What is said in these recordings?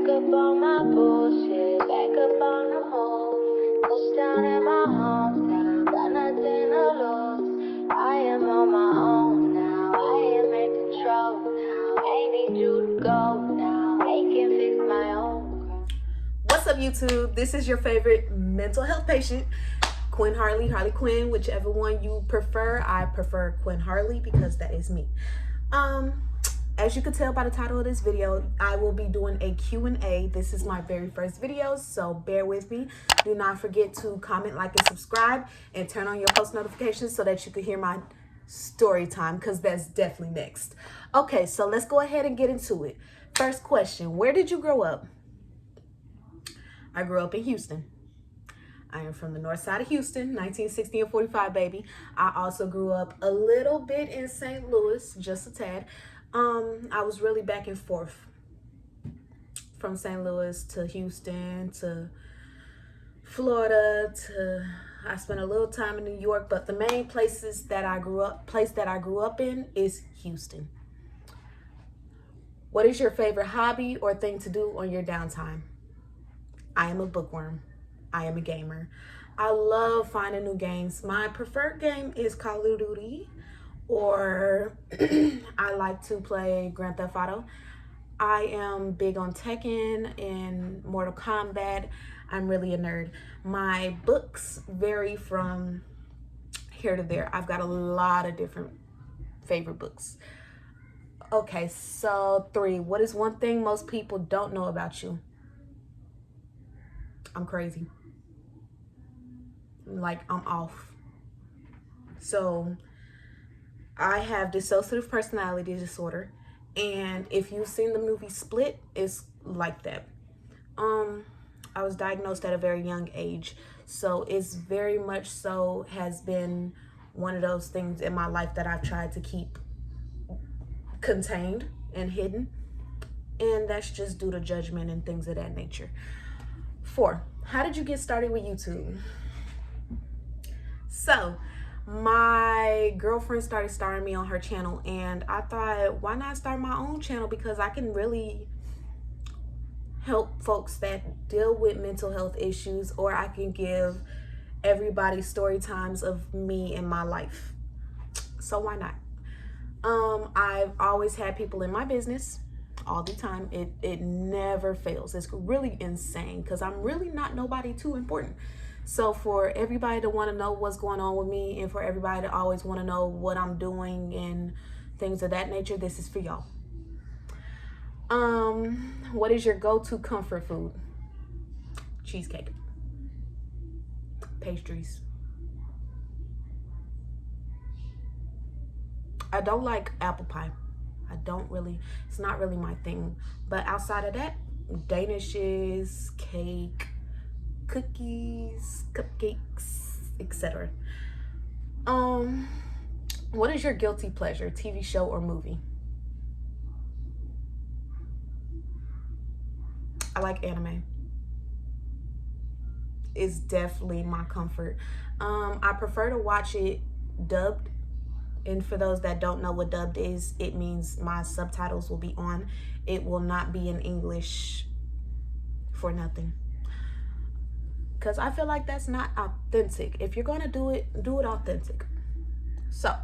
up on my bullshit, back up on the move. Touchdown in my hometown, got nothing to lose. I am on my own now, I am in control now. Ain't need you to go now, I can fix my own. What's up, YouTube? This is your favorite mental health patient, Quinn Harley Quinn, whichever one you prefer. I prefer Quinn Harley because that is me. As you can tell by the title of this video, I will be doing a Q&A. This is my very first video, so bear with me. Do not forget to comment, like, and subscribe, and turn on your post notifications so that you can hear my story time, because that's definitely next. Okay, so let's go ahead and get into it. First question, where did you grow up? I grew up in Houston. I am from the north side of Houston, 1960 and 45, baby. I also grew up a little bit in St. Louis, just a tad. I was really back and forth from St. Louis to Houston to Florida I spent a little time in New York, but the main place that I grew up in is Houston. What is your favorite hobby or thing to do on your downtime? I am a bookworm. I am a gamer. I love finding new games. My preferred game is Call of Duty, or I like to play Grand Theft Auto. I am big on Tekken and Mortal Kombat. I'm really a nerd. My books vary from here to there. I've got a lot of different favorite books. Okay, so 3. What is one thing most people don't know about you? I'm crazy. Like, I'm off. So I have dissociative personality disorder, and if you've seen the movie Split, it's like that. I was diagnosed at a very young age, so it's very much so has been one of those things in my life that I've tried to keep contained and hidden, and that's just due to judgment and things of that nature. 4, how did you get started with YouTube? So my girlfriend started starring me on her channel, and I thought, why not start my own channel, because I can really help folks that deal with mental health issues, or I can give everybody story times of me and my life. So why not? I've always had people in my business all the time. It never fails. It's really insane because I'm really not nobody too important. So for everybody to want to know what's going on with me, and for everybody to always want to know what I'm doing and things of that nature, this is for y'all. What is your go-to comfort food? Cheesecake. Pastries. I don't like apple pie. It's not really my thing. But outside of that, danishes, cake, cookies, cupcakes, etc. What is your guilty pleasure, TV show or movie? I like anime. It's definitely my comfort. I prefer to watch it dubbed. And for those that don't know what dubbed is, it means my subtitles will be on. It will not be in English for nothing. Because I feel like that's not authentic. If you're going to do it authentic. So,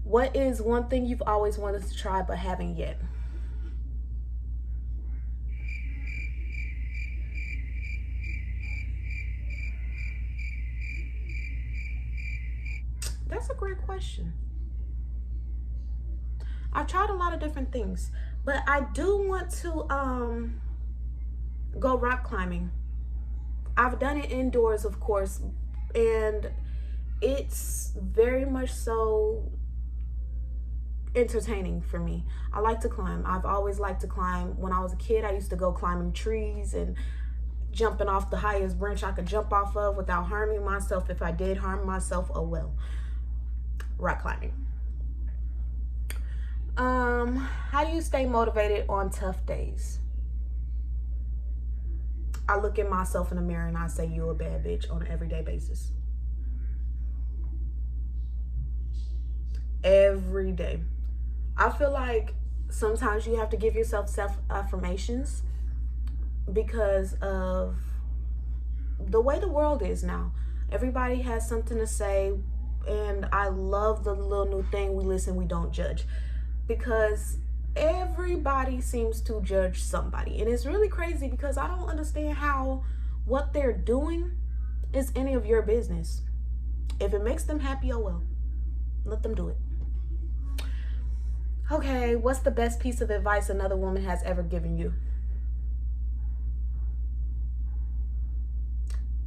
what is one thing you've always wanted to try but haven't yet? That's a great question. I've tried a lot of different things, but I do want to go rock climbing. I've done it indoors, of course, and it's very much so entertaining for me. I like to climb. I've always liked to climb. When I was a kid, I used to go climbing trees and jumping off the highest branch I could jump off of without harming myself. If I did harm myself, oh well. Rock climbing. How do you stay motivated on tough days? I look at myself in the mirror and I say, you're a bad bitch, on an everyday basis. Every day. I feel like Sometimes you have to give yourself self-affirmations because of the way the world is now. Everybody has something to say, and I love the little new thing, we listen, we don't judge, because everybody seems to judge somebody. And it's really crazy because I don't understand how what they're doing is any of your business. If it makes them happy, oh well, let them do it. Okay, what's the best piece of advice another woman has ever given you?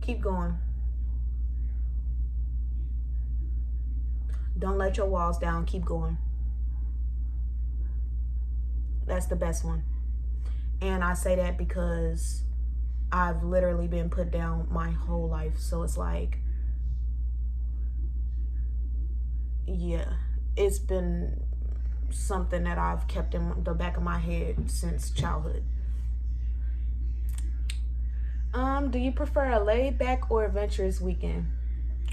Keep going. Don't let your walls down. Keep going. That's the best one. And I say that because I've literally been put down my whole life. So it's like, yeah, it's been something that I've kept in the back of my head since childhood. Do you prefer a laid back or adventurous weekend?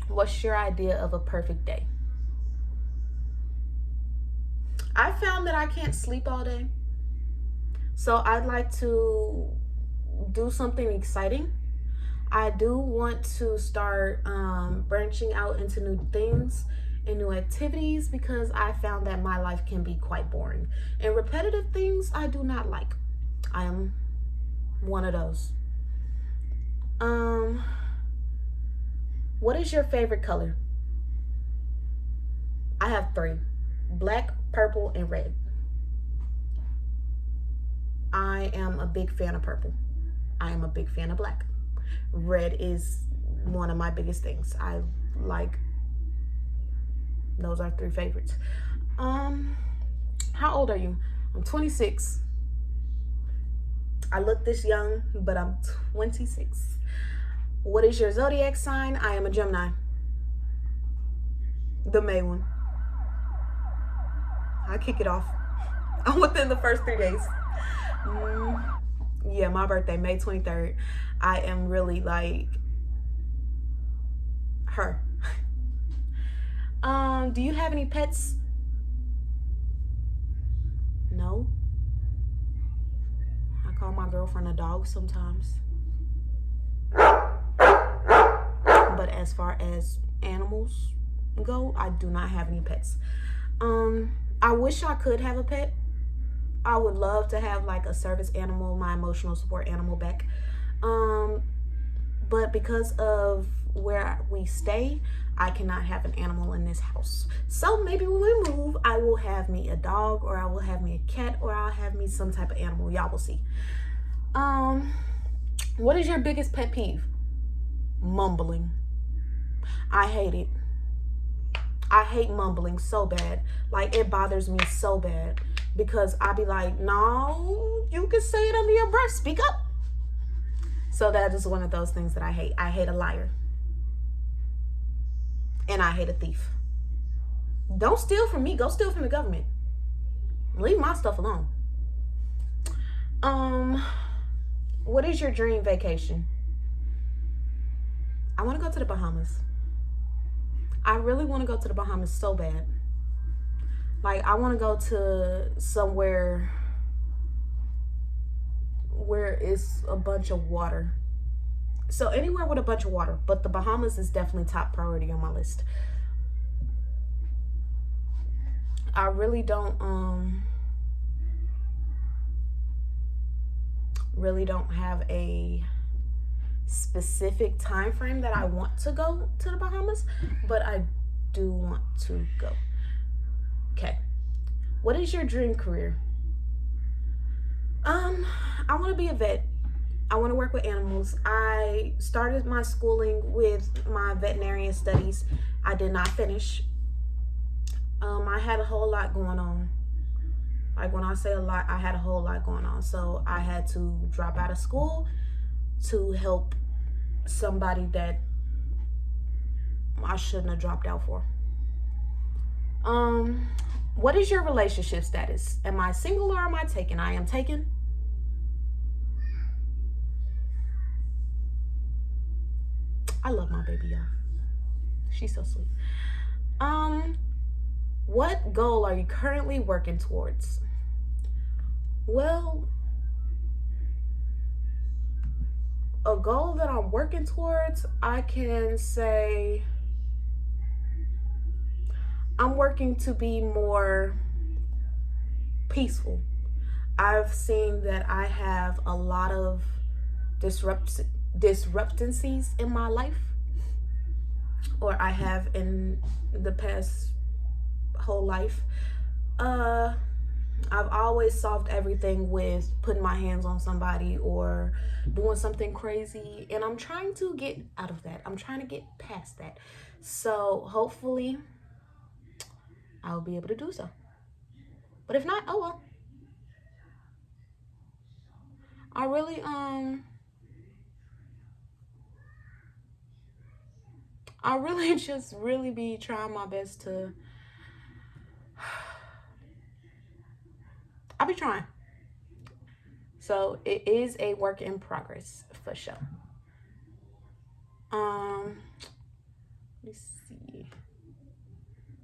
What's your idea of a perfect day? I found that I can't sleep all day. So I'd like to do something exciting. I do want to start branching out into new things and new activities because I found that my life can be quite boring. And repetitive things I do not like. I am one of those. What is your favorite color? I have 3: black, purple, and red. I am a big fan of purple. I am a big fan of black. Red is one of my biggest things. I like, those are 3 favorites. How old are you? I'm 26. I look this young, but I'm 26. What is your zodiac sign? I am a Gemini. The May one. I kick it off. I'm within the first 3 days. Yeah, my birthday, May 23rd. I am really like her. Do you have any pets? No. I call my girlfriend a dog sometimes. But as far as animals go, I do not have any pets. I wish I could have a pet. I would love to have like a service animal, my emotional support animal back. But because of where we stay, I cannot have an animal in this house. So maybe when we move, I will have me a dog, or I will have me a cat, or I'll have me some type of animal. Y'all will see. What is your biggest pet peeve? Mumbling. I hate it. I hate mumbling so bad. Like, it bothers me so bad because I be like, no, you can say it under your breath. Speak up. So that is one of those things that I hate. I hate a liar. And I hate a thief. Don't steal from me. Go steal from the government. Leave my stuff alone. What is your dream vacation? I want to go to the Bahamas. I really want to go to the Bahamas so bad. Like, I want to go to somewhere where it's a bunch of water. So anywhere with a bunch of water, but the Bahamas is definitely top priority on my list. I really don't have a specific time frame that I want to go to the Bahamas, but I do want to go. Okay. What is your dream career? I want to be a vet. I want to work with animals. I started my schooling with my veterinarian studies. I did not finish. I had a whole lot going on. Like, when I say a lot, I had a whole lot going on. So I had to drop out of school to help somebody that I shouldn't have dropped out for. What is your relationship status? Am I single or am I taken? I am taken. I love my baby, y'all. She's so sweet. What goal are you currently working towards? Well, a goal that I'm working towards, I can say I'm working to be more peaceful. I've seen that I have a lot of disruptancies in my life, or I have in the past whole life. Uh, I've always solved everything with putting my hands on somebody or doing something crazy, and I'm trying to get out of that. I'm trying to get past that. So hopefully I'll be able to do so. But if not, oh well. I really I really just really be trying my best to I'll be trying. So it is a work in progress for sure. Let's see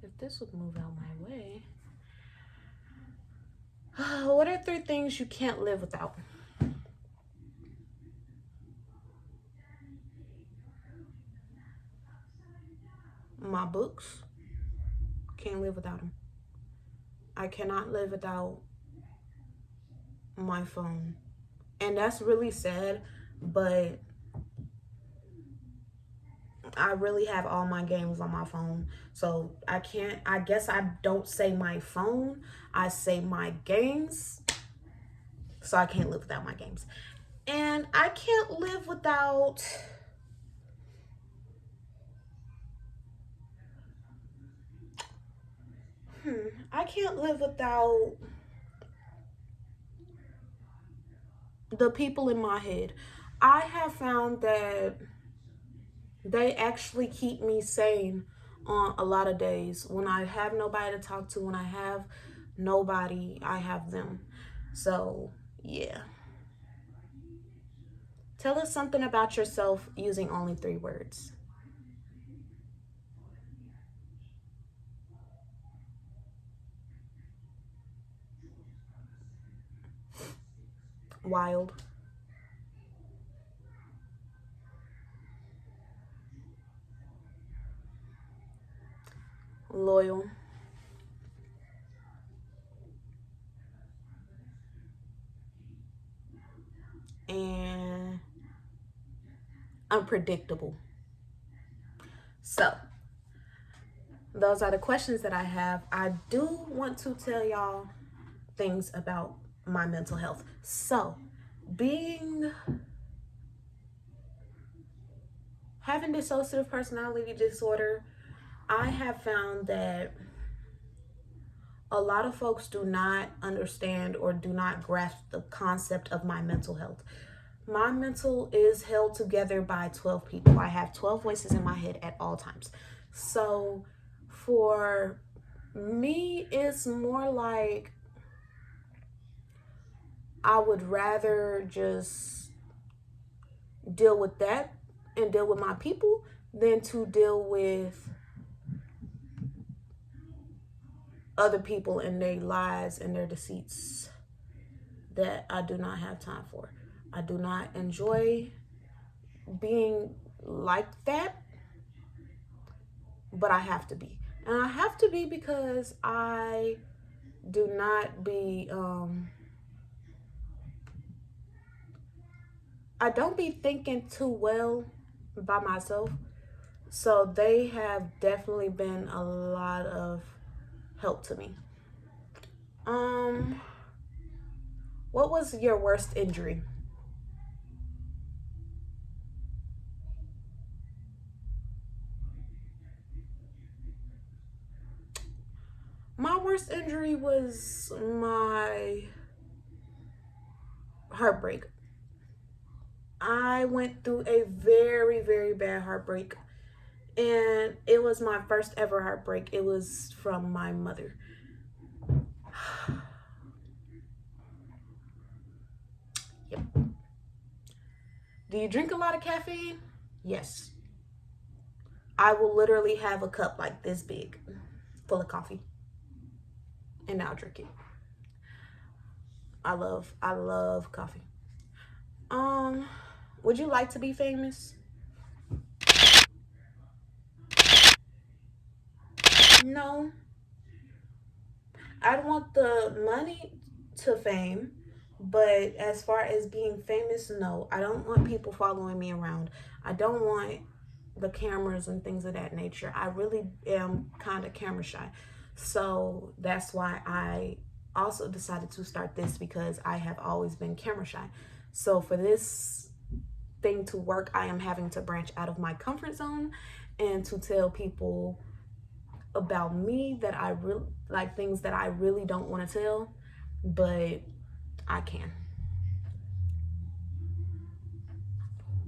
if this would move out my way. What are 3 things you can't live without? My books. Can't live without them. I cannot live without my phone. And that's really sad, but I really have all my games on my phone. So I guess I don't say my phone, I say my games. So I can't live without my games. And I can't live without I can't live without the people in my head. I have found that they actually keep me sane on a lot of days. When I have nobody to talk to, when I have nobody, I have them. So, yeah. Tell us something about yourself using only 3 words. Wild, loyal, and unpredictable. So, those are the questions that I have. I do want to tell y'all things about my mental health. So, having dissociative personality disorder, I have found that a lot of folks do not understand or do not grasp the concept of my mental health. My mental is held together by 12 people. I have 12 voices in my head at all times. So for me, it's more like I would rather just deal with that and deal with my people than to deal with other people and their lies and their deceits that I do not have time for. I do not enjoy being like that, but I have to be. And I have to be because I do not be, I don't be thinking too well by myself. So they have definitely been a lot of help to me. What was your worst injury? My worst injury was my heartbreak. I went through a very, very bad heartbreak, and it was my first ever heartbreak. It was from my mother. Yep. Do you drink a lot of caffeine? Yes. I will literally have a cup like this big full of coffee, and I'll drink it. I love coffee. Um, would you like to be famous? No, I don't want the money to fame, but as far as being famous, no. I don't want people following me around. I don't want the cameras and things of that nature. I really am kind of camera shy. So that's why I also decided to start this, because I have always been camera shy. So for this thing to work, I am having to branch out of my comfort zone and to tell people about me that I really like, things that I really don't want to tell, but I can.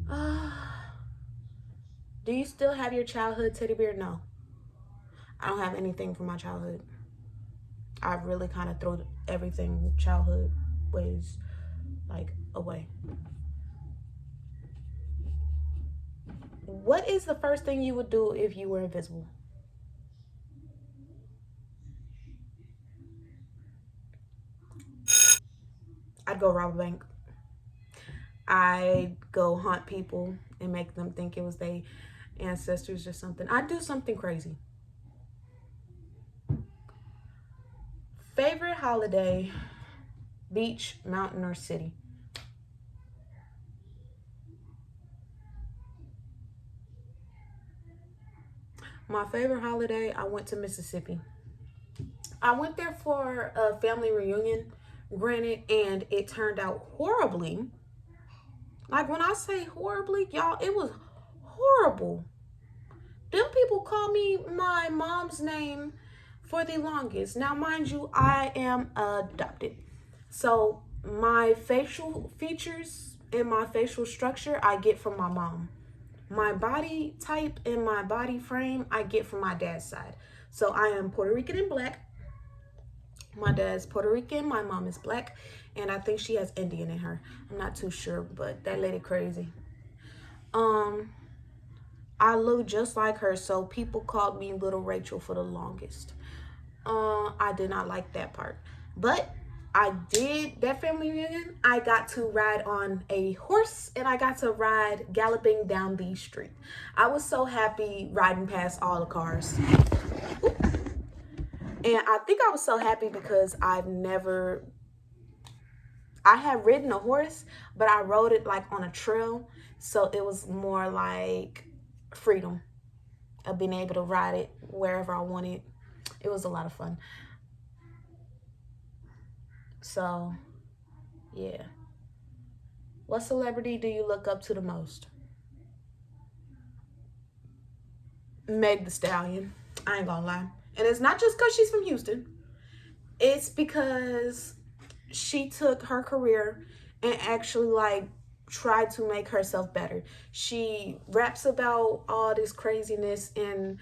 Uh, do you still have your childhood teddy bear? No, I don't have anything from my childhood. I really kind of throw everything childhood ways like away. What is the first thing you would do if you were invisible? I'd go rob a bank. I'd go haunt people and make them think it was their ancestors or something. I'd do something crazy. Favorite holiday: beach, mountain, or city? My favorite holiday, I went to Mississippi. I went there for a family reunion, granted, and it turned out horribly. Like, when I say horribly, y'all, it was horrible. Them people call me my mom's name for the longest. Now, mind you, I am adopted. So my facial features and my facial structure I get from my mom. My body type and my body frame I get from my dad's side. So I am Puerto Rican and black. My dad's Puerto Rican, my mom is black, and I think she has Indian in her. I'm not too sure, but that lady crazy. Um, I look just like her, so people called me Little Rachel for the longest. I did not like that part, but I did that family reunion. I got to ride on a horse and I got to ride galloping down the street. I was so happy riding past all the cars. And I think I was so happy because I have ridden a horse, but I rode it like on a trail. So it was more like freedom of being able to ride it wherever I wanted. It was a lot of fun. So, yeah. What celebrity do you look up to the most? Meg the Stallion. I ain't gonna lie. And it's not just because she's from Houston, it's because she took her career and actually like tried to make herself better. She raps about all this craziness and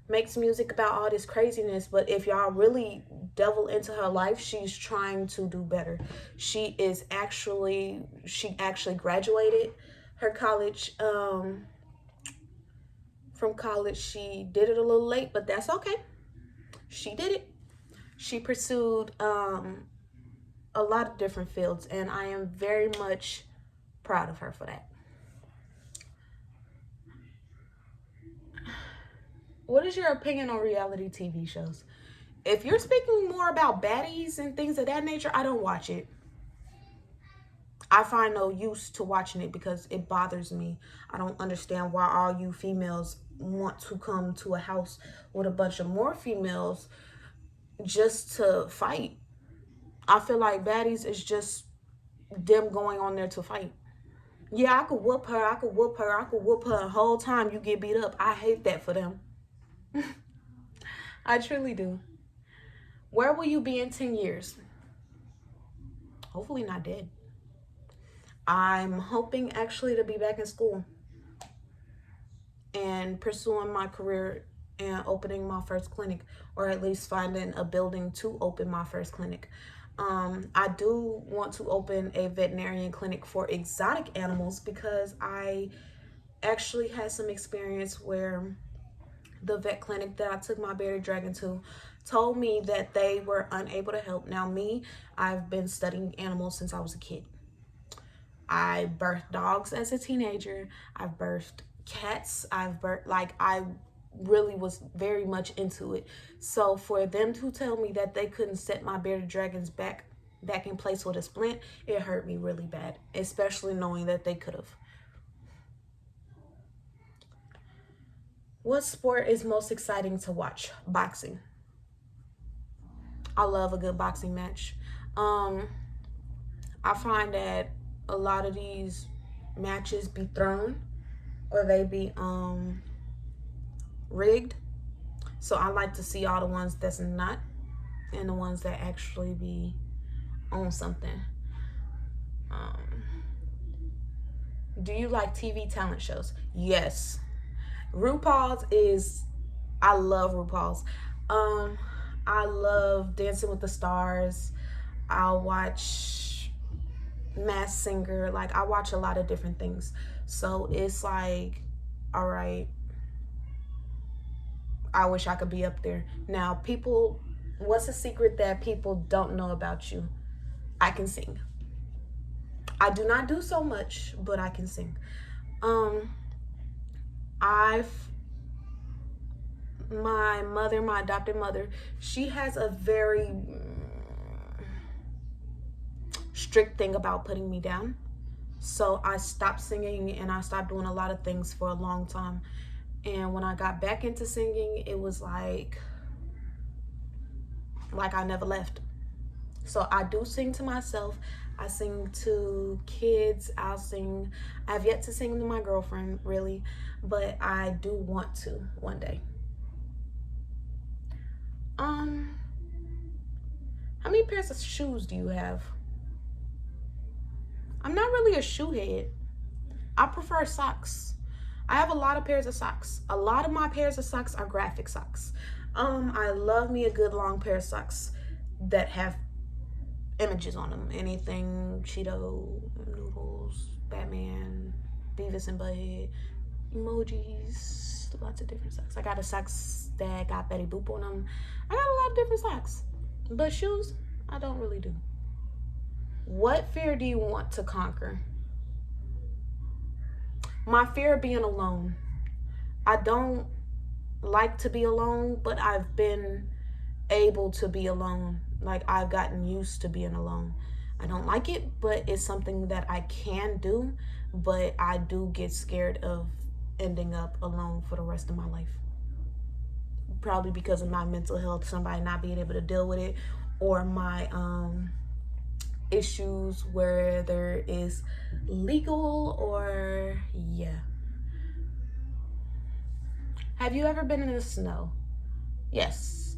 makes music about all this craziness, but if y'all really delve into her life, she's trying to do better. She actually graduated her college. From college, she did it a little late, but that's okay. She did it. She pursued a lot of different fields, and I am very much proud of her for that. What is your opinion on reality TV shows? If you're speaking more about baddies and things of that nature, I don't watch it. I find no use to watching it because it bothers me. I don't understand why all you females want to come to a house with a bunch of more females just to fight. I feel like baddies is just them going on there to fight. Yeah, I could whoop her, I could whoop her, I could whoop her the whole time you get beat up. I hate that for them. I truly do. Where will you be in 10 years? Hopefully not dead. I'm hoping actually to be back in school and pursuing my career and opening my first clinic, or at least finding a building to open my first clinic. I do want to open a veterinarian clinic for exotic animals because I actually had some experience where the vet clinic that I took my bearded dragon to, told me that they were unable to help. Now me, I've been studying animals since I was a kid. I birthed dogs as a teenager. I've birthed cats. I really was very much into it. So for them to tell me that they couldn't set my bearded dragons back in place with a splint, it hurt me really bad, especially knowing that they could have. What sport is most exciting to watch? Boxing. I love a good boxing match. I find that a lot of these matches be thrown or they be rigged. So I like to see all the ones that's not and the ones that actually be on something. Do you like TV talent shows? Yes. I love RuPaul's. I love Dancing with the Stars. I'll watch Masked Singer. Like, I watch a lot of different things. So it's like, all right, I wish I could be up there. Now, what's a secret that people don't know about you? I can sing. I do not do so much, but I can sing. My adopted mother, she has a very strict thing about putting me down. So I stopped singing and I stopped doing a lot of things for a long time. And when I got back into singing, it was like I never left. So I do sing to myself. I sing to kids. I've yet to sing to my girlfriend, really, but I do want to one day. How many pairs of shoes do you have? I'm not really a shoe head. I prefer socks. I have a lot of pairs of socks. A lot of my pairs of socks are graphic socks. I love me a good long pair of socks that have images on them. Anything Cheeto, Noodles, Batman, Beavis and Butthead, emojis, lots of different socks. I got a socks that got Betty Boop on them. I got a lot of different socks. But shoes, I don't really do. What fear do you want to conquer? My fear of being alone. I don't like to be alone, but I've been able to be alone. Like, I've gotten used to being alone. I don't like it, but it's something that I can do. But I do get scared of ending up alone for the rest of my life. Probably because of my mental health, somebody not being able to deal with it, or my issues, where there is legal or yeah. Have you ever been in the snow? Yes.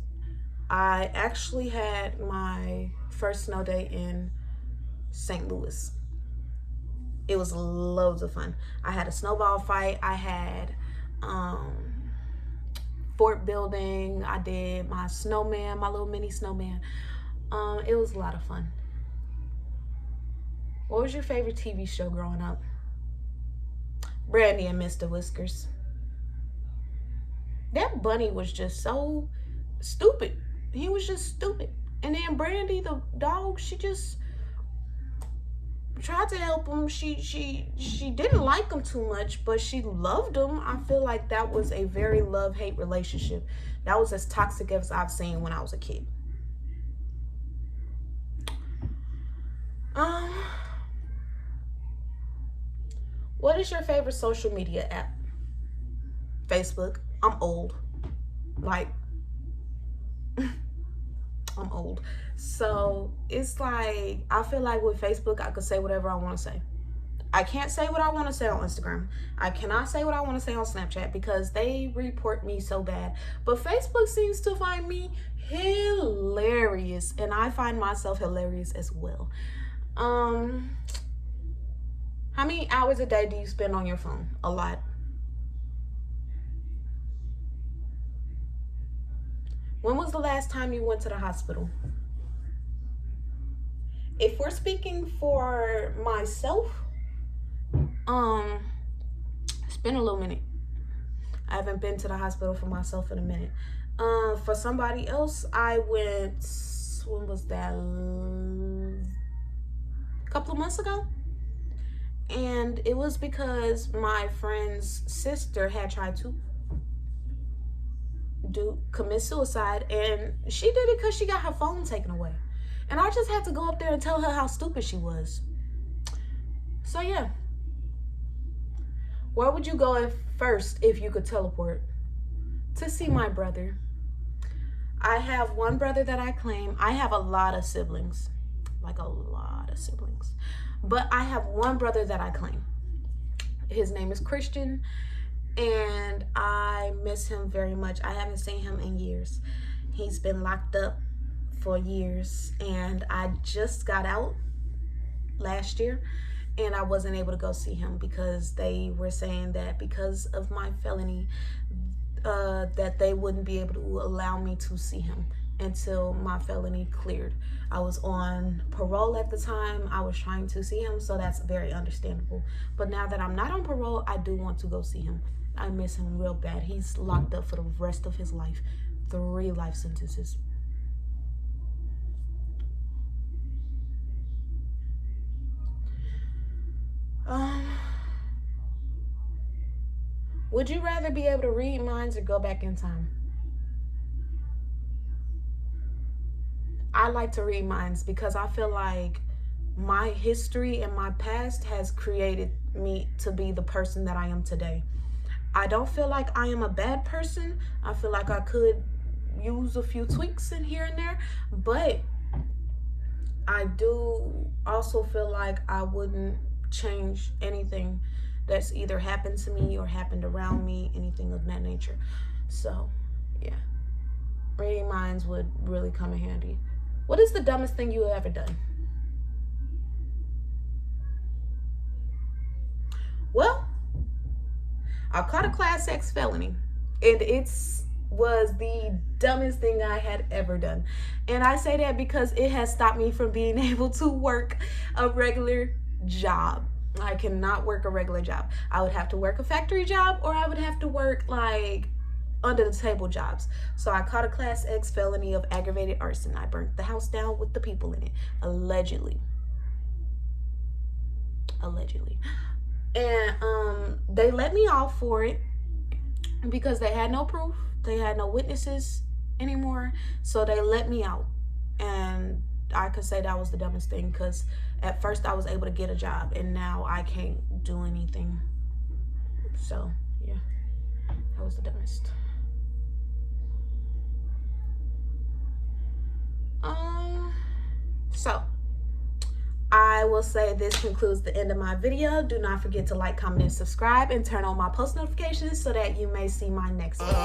I actually had my first snow day in St. Louis. It was loads of fun. I had a snowball fight. I had fort building. I did my snowman, my little mini snowman. It was a lot of fun. What was your favorite TV show growing up? Brandy and Mr. Whiskers. That bunny was just so stupid. He was just stupid. And then Brandy, the dog, she just tried to help him. She didn't like him too much, but she loved him. I feel like that was a very love-hate relationship. That was as toxic as I've seen when I was a kid. What is your favorite social media app? Facebook. I'm old. Like, I'm old. So it's like, I feel like with Facebook, I could say whatever I want to say. I can't say what I want to say on Instagram. I cannot say what I want to say on Snapchat because they report me so bad. But Facebook seems to find me hilarious, and I find myself hilarious as well. How many hours a day do you spend on your phone? A lot. When was the last time you went to the hospital? If we're speaking for myself, it's been a little minute. I haven't been to the hospital for myself in a minute. For somebody else, I went, when was that? A couple of months ago. And it was because my friend's sister had tried to commit suicide, and she did it because she got her phone taken away. And I just had to go up there and tell her how stupid she was. So yeah. Where would you go at first if you could teleport? To see my brother. I have one brother that I claim. I have a lot of siblings. Like a lot of siblings. But I have one brother that I claim. His name is Christian. And I miss him very much. I haven't seen him in years. He's been locked up for years. And I just got out last year. And I wasn't able to go see him because they were saying that because of my felony, that they wouldn't be able to allow me to see him until my felony cleared. I was on parole at the time. I was trying to see him, so that's very understandable. But now that I'm not on parole, I do want to go see him. I miss him real bad. He's locked up for the rest of his life. 3 life sentences. Would you rather be able to read minds or go back in time? I like to read minds because I feel like my history and my past has created me to be the person that I am today. I don't feel like I am a bad person. I feel like I could use a few tweaks in here and there, but I do also feel like I wouldn't change anything that's either happened to me or happened around me, anything of that nature. So, yeah. Reading minds would really come in handy. What is the dumbest thing you have ever done? Well, I caught a Class X felony, and it was the dumbest thing I had ever done. And I say that because it has stopped me from being able to work a regular job. I cannot work a regular job. I would have to work a factory job, or I would have to work like under the table jobs. So I caught a Class X felony of aggravated arson. I burnt the house down with the people in it, allegedly. And they let me off for it because they had no proof. They had no witnesses anymore. So they let me out. And I could say that was the dumbest thing because at first I was able to get a job and now I can't do anything. So yeah, that was the dumbest. So I will say this concludes the end of my video. Do not forget to like, comment, and subscribe, and turn on my post notifications so that you may see my next video.